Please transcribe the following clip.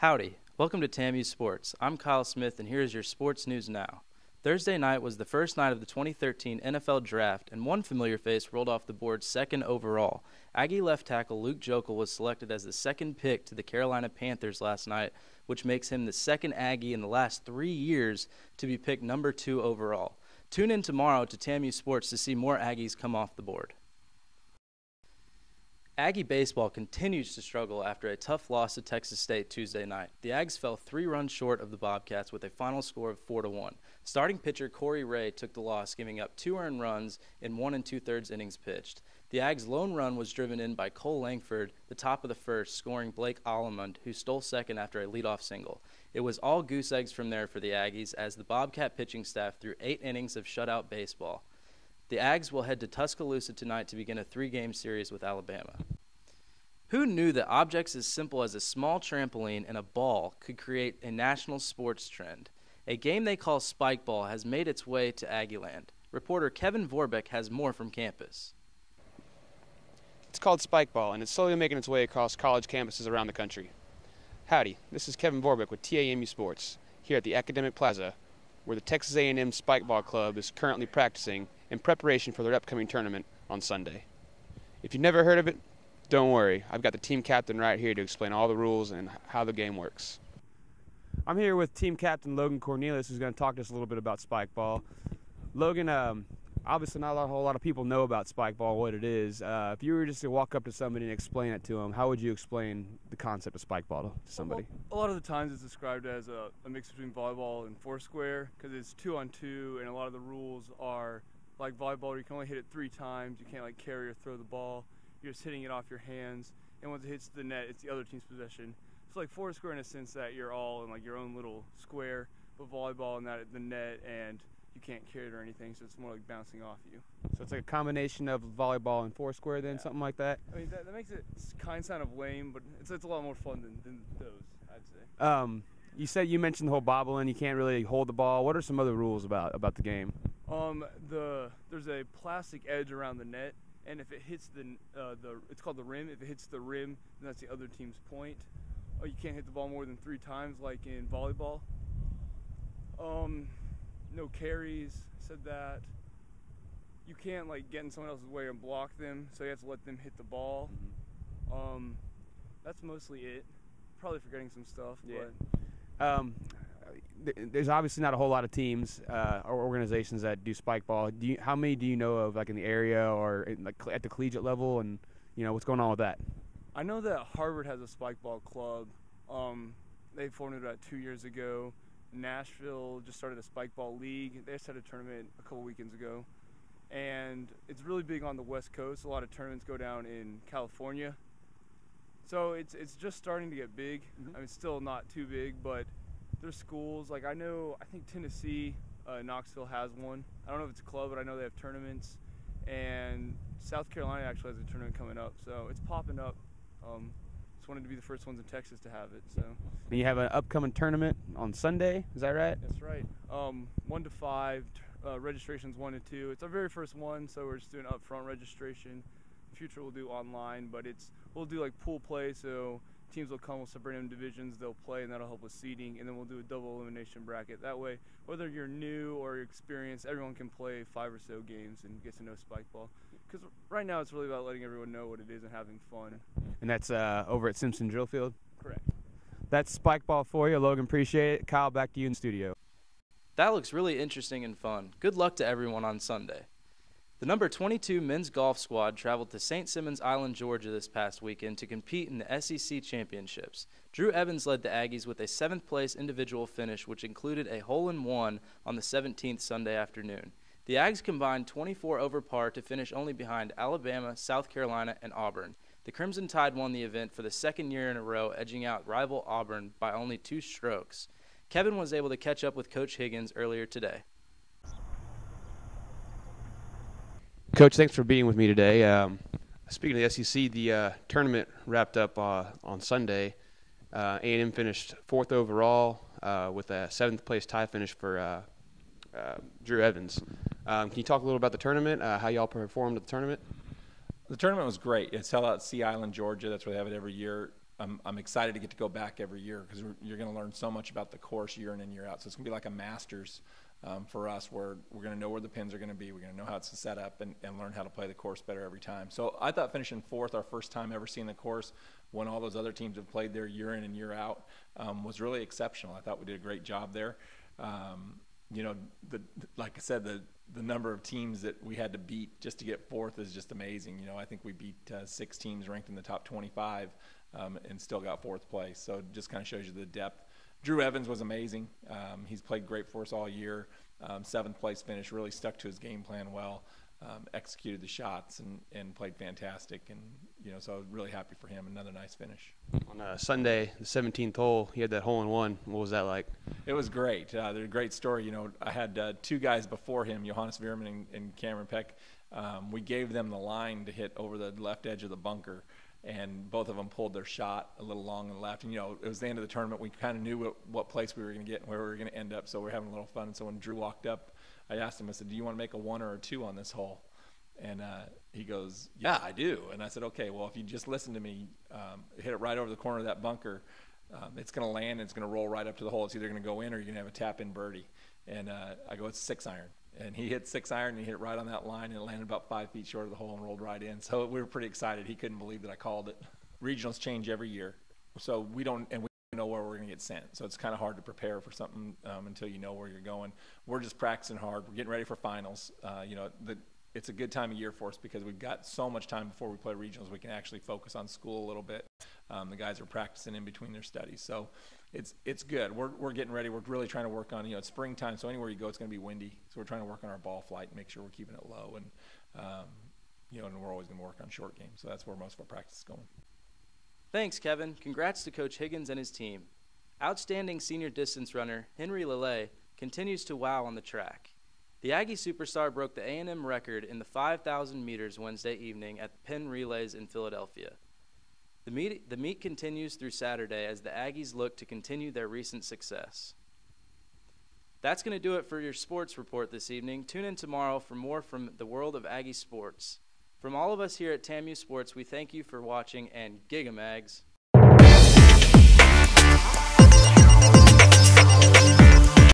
Howdy, welcome to TAMU Sports. I'm Kyle Smith, and here is your sports news now. Thursday night was the first night of the 2013 NFL Draft, and one familiar face rolled off the board second overall. Aggie left tackle Luke Joeckel was selected as the second pick to the Carolina Panthers last night, which makes him the second Aggie in the last 3 years to be picked number 2 overall. Tune in tomorrow to TAMU Sports to see more Aggies come off the board. Aggie baseball continues to struggle after a tough loss to Texas State Tuesday night. The Aggies fell 3 runs short of the Bobcats with a final score of 4-1. Starting pitcher Corey Ray took the loss, giving up 2 earned runs in 1 2/3 innings pitched. The Aggies' lone run was driven in by Cole Langford, the top of the first, scoring Blake Allemund, who stole second after a leadoff single. It was all goose eggs from there for the Aggies, as the Bobcat pitching staff threw 8 innings of shutout baseball. The Aggies will head to Tuscaloosa tonight to begin a 3-game series with Alabama. Who knew that objects as simple as a small trampoline and a ball could create a national sports trend? A game they call spike ball has made its way to Aggieland. Reporter Kevin Vorbeck has more from campus. It's called spike ball, and it's slowly making its way across college campuses around the country. Howdy, this is Kevin Vorbeck with TAMU Sports, here at the Academic Plaza, where the Texas A&M Spike Ball Club is currently practicing in preparation for their upcoming tournament on Sunday. If you've never heard of it, don't worry, I've got the team captain right here to explain all the rules and how the game works. I'm here with team captain Logan Cornelius, who's going to talk to us a little bit about spike ball. Logan, obviously not a whole lot of people know about spike ball, what it is. If you were just to walk up to somebody and explain it to them, how would you explain the concept of spike ball to somebody? Well, a lot of the times it's described as a mix between volleyball and foursquare, because it's 2-on-2, and a lot of the rules are like volleyball, you can only hit it 3 times. You can't carry or throw the ball. You're just hitting it off your hands, and once it hits the net, it's the other team's possession. It's like foursquare in a sense that you're all in your own little square, but volleyball in that the net, and you can't carry it or anything, so it's more like bouncing off you. So it's like a combination of volleyball and foursquare then, something like that? I mean, that makes it kind of lame, but it's a lot more fun than those, I'd say. You mentioned the whole bobbling, you can't really hold the ball. What are some other rules about the game? There's a plastic edge around the net, and if it hits it's called the rim. If it hits the rim, then that's the other team's point. You can't hit the ball more than 3 times, like in volleyball. No carries. Said that. You can't get in someone else's way and block them, so you have to let them hit the ball. That's mostly it. Probably forgetting some stuff. Yeah. But there's obviously not a whole lot of teams or organizations that do spike ball. How many do you know of, in the area or at the collegiate level, and what's going on with that? I know that Harvard has a spike ball club. They formed it about 2 years ago. Nashville just started a spike ball league. They just had a tournament a couple weekends ago, and it's really big on the West Coast. A lot of tournaments go down in California, so it's just starting to get big. I mean, it's still not too big, but there's schools I think Tennessee, Knoxville has one. I don't know if it's a club, but I know they have tournaments, and South Carolina actually has a tournament coming up, so it's popping up. Just wanted to be the first ones in Texas to have it. So you have an upcoming tournament on Sunday, is that right? That's right. 1 to 5, registration's 1 to 2. It's our very first one, so we're just doing upfront registration. In the future we'll do online, but we'll do pool play, so teams will come, we'll separate them in divisions, they'll play, and that'll help with seeding, and then we'll do a double elimination bracket. That way, whether you're new or experienced, everyone can play 5 or so games and get to know spike ball. Because right now it's really about letting everyone know what it is and having fun. And that's over at Simpson Drill Field? Correct. That's spike ball for you. Logan, appreciate it. Kyle, back to you in the studio. That looks really interesting and fun. Good luck to everyone on Sunday. The number 22 men's golf squad traveled to St. Simons Island, Georgia this past weekend to compete in the SEC championships. Drew Evans led the Aggies with a 7th-place individual finish, which included a hole-in-one on the 17th Sunday afternoon. The Aggies combined 24 over par to finish only behind Alabama, South Carolina, and Auburn. The Crimson Tide won the event for the 2nd year in a row, edging out rival Auburn by only 2 strokes. Kevin was able to catch up with Coach Higgins earlier today. Coach, thanks for being with me today. Speaking of the SEC, the tournament wrapped up on Sunday. A&M finished 4th overall with a 7th-place tie finish for Drew Evans. Can you talk a little about the tournament, how y'all performed at the tournament? The tournament was great. It's held out at Sea Island, Georgia. That's where they have it every year. I'm excited to get to go back every year because you're going to learn so much about the course year in and year out. So it's going to be like a master's for us, where we're going to know where the pins are going to be. We're going to know how it's set up and learn how to play the course better every time. So I thought finishing fourth, our first time ever seeing the course, when all those other teams have played there year in and year out, was really exceptional. I thought we did a great job there. You know, like I said, the number of teams that we had to beat just to get fourth is just amazing. You know, I think we beat 6 teams ranked in the top 25 and still got fourth place. So it just kind of shows you the depth. Drew Evans was amazing. He's played great for us all year. 7th place finish, really stuck to his game plan well, executed the shots and played fantastic. And, you know, so really happy for him. Another nice finish. On Sunday, the 17th hole, he had that hole-in-one. What was that like? It was great. They're a great story. You know, I had 2 guys before him, Johannes Veerman and Cameron Peck. We gave them the line to hit over the left edge of the bunker, and both of them pulled their shot a little long and left. And, you know, it was the end of the tournament. We kind of knew what place we were going to get and where we were going to end up, so we were having a little fun. And so when Drew walked up, I asked him, I said, do you want to make a 1 or a 2 on this hole? And he goes, yeah, I do. And I said, okay, well, if you just listen to me, hit it right over the corner of that bunker, it's going to land and it's going to roll right up to the hole. It's either going to go in or you're going to have a tap-in birdie. And I go, it's 6-iron. And he hit 6-iron and he hit it right on that line, and it landed about 5 feet short of the hole and rolled right in. So we were pretty excited. He couldn't believe that I called it. Regionals change every year, so we don't know where we're going to get sent. So it's kind of hard to prepare for something until you know where you're going. We're just practicing hard. We're getting ready for finals. You know, it's a good time of year for us because we've got so much time before we play regionals. We can actually focus on school a little bit. The guys are practicing in between their studies, so it's good. We're getting ready. We're really trying to work on, you know, it's springtime, so anywhere you go, it's going to be windy. So we're trying to work on our ball flight and make sure we're keeping it low, and you know, and we're always going to work on short games. So that's where most of our practice is going. Thanks, Kevin. Congrats to Coach Higgins and his team. Outstanding senior distance runner Henry Lillet continues to wow on the track. The Aggie superstar broke the A&M record in the 5,000 meters Wednesday evening at the Penn Relays in Philadelphia. The meet continues through Saturday as the Aggies look to continue their recent success. That's going to do it for your sports report this evening. Tune in tomorrow for more from the world of Aggie sports. From all of us here at TAMU Sports, we thank you for watching, and Gigamags.